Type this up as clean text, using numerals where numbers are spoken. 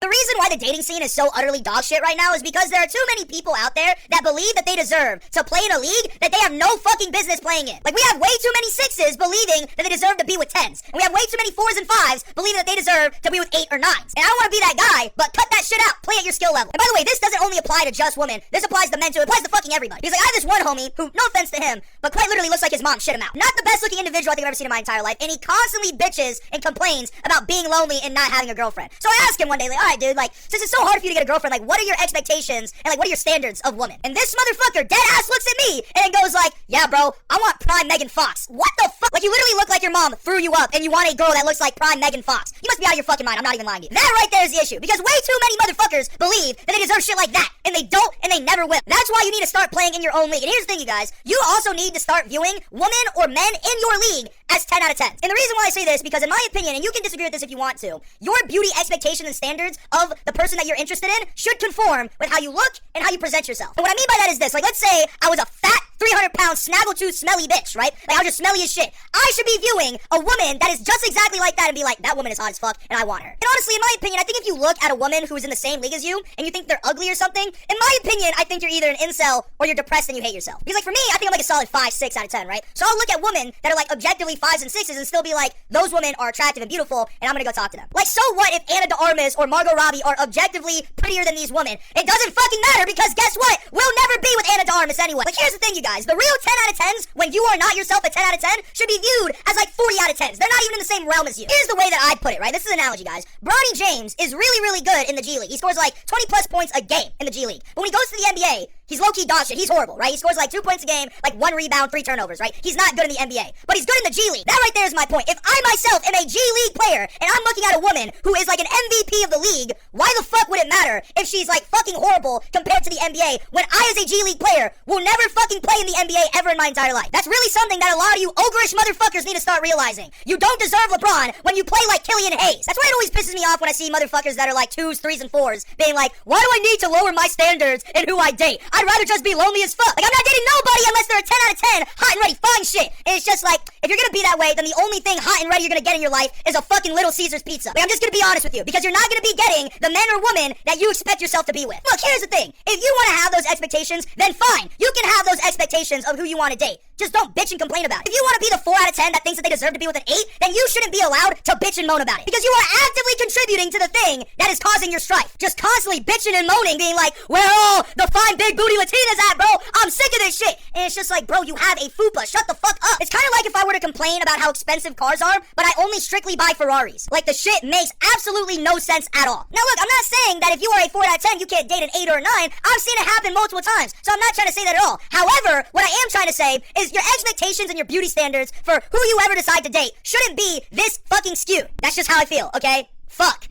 The reason why the dating scene is so utterly dog shit right now is because there are too many people out there that believe that they deserve to play in a league that they have no fucking business playing in. Like, we have way too many 6s believing that they deserve to be with 10s. And we have way too many 4s and 5s believing that they deserve to be with 8 or 9s. And I don't want to be that guy, but cut that shit out. Play at your skill level. And by the way, this doesn't only apply to just women. This applies to men too. It applies to fucking everybody. Because like, I have this one homie who, no offense to him, but quite literally looks like his mom shit him out. Not the best looking individual I think I've ever seen in my entire life. And he constantly bitches and complains about being lonely and not having a girlfriend. So I asked him one day, like, alright dude, like, since it's so hard for you to get a girlfriend, like, what are your expectations and like, what are your standards of women? And this motherfucker dead ass looks at me and goes like, yeah bro, I want prime Megan Fox. What the fuck? Like, you literally look like your mom threw you up and you want a girl that looks like prime Megan Fox. You must be out of your fucking mind. I'm not even lying to you. That right there is the issue. Because way too many motherfuckers believe that they deserve shit like that. And they don't, and they never will. That's why you need to start playing in your own league. And here's the thing, you guys. You also need to start viewing women or men in your league as 10 out of 10. And the reason why I say this, because in my opinion, and you can disagree with this if you want to, your beauty expectations and standards of the person that you're interested in should conform with how you look and how you present yourself. And what I mean by that is this. Like, let's say I was a fat, 300-pound, snaggletooth, smelly bitch, right? Like, I was just smelly as shit. I should be viewing a woman that is just exactly like that and be like, that woman is hot as fuck, and I want her. And honestly, in my opinion, I think if you look at a woman who is in the same league as you, and you think they're ugly or something, in my opinion, I think you're either an incel or you're depressed and you hate yourself. Because like, for me, I think I'm like a solid 5, 6 out of 10, right? So I'll look at women that are like objectively 5s and 6s and still be like, those women are attractive and beautiful, and I'm gonna go talk to them. Like, so what if Anna de Armas or Margot Robbie are objectively prettier than these women? It doesn't fucking matter, because guess what? We'll never be with Anna de Armas anyway. Like, here's the thing, you guys. The real 10 out of 10s, when you are not yourself a 10 out of 10, should be viewed as like 40 out of 10s. They're not even in the same realm as you. Here's the way that I put it, right? This is an analogy, guys. Bronny James is really, really good in the G League. He scores like 20 plus points a game in the G League. But when he goes to the NBA, he's low-key dog shit. He's horrible, right? He scores like 2 points a game, like 1 rebound, 3 turnovers, right? He's not good in the NBA, but he's good in the G League. That right there is my point. If I myself am a G League player and I'm looking at a woman who is like an MVP of the league, why the fuck would it matter if she's like fucking horrible compared to the NBA when I as a G League player will never fucking play in the NBA ever in my entire life? That's really something that a lot of you ogreish motherfuckers need to start realizing. You don't deserve LeBron when you play like Killian Hayes. That's why it always pisses me off when I see motherfuckers that are like 2s, 3s, and 4s being like, why do I need to lower my standards in who I date? I'd rather just be lonely as fuck. Like, I'm not dating nobody unless they're a 10 out of 10, hot and ready, fine shit. And it's just like, if you're gonna be that way, then the only thing hot and ready you're gonna get in your life is a fucking Little Caesars pizza. Like, I'm just gonna be honest with you, because you're not gonna be getting the men or women that you expect yourself to be with. Look, here's the thing. If you wanna have those expectations, then fine. You can have those expectations of who you wanna date. Just don't bitch and complain about it. If you want to be the 4 out of 10 that thinks that they deserve to be with an 8, then you shouldn't be allowed to bitch and moan about it. Because you are actively contributing to the thing that is causing your strife. Just constantly bitching and moaning, being like, where are all the fine big booty Latinas at, bro? I'm sick of this shit. And it's just like, bro, you have a fupa. Shut the fuck up. It's kind of like if I were to complain about how expensive cars are, but I only strictly buy Ferraris. Like, the shit makes absolutely no sense at all. Now look, I'm not saying that if you are a 4 out of 10, you can't date an 8 or a 9. I've seen it happen multiple times. So I'm not trying to say that at all. However, what I am trying to say is your expectations and your beauty standards for who you ever decide to date shouldn't be this fucking skewed. That's just how I feel, okay? Fuck.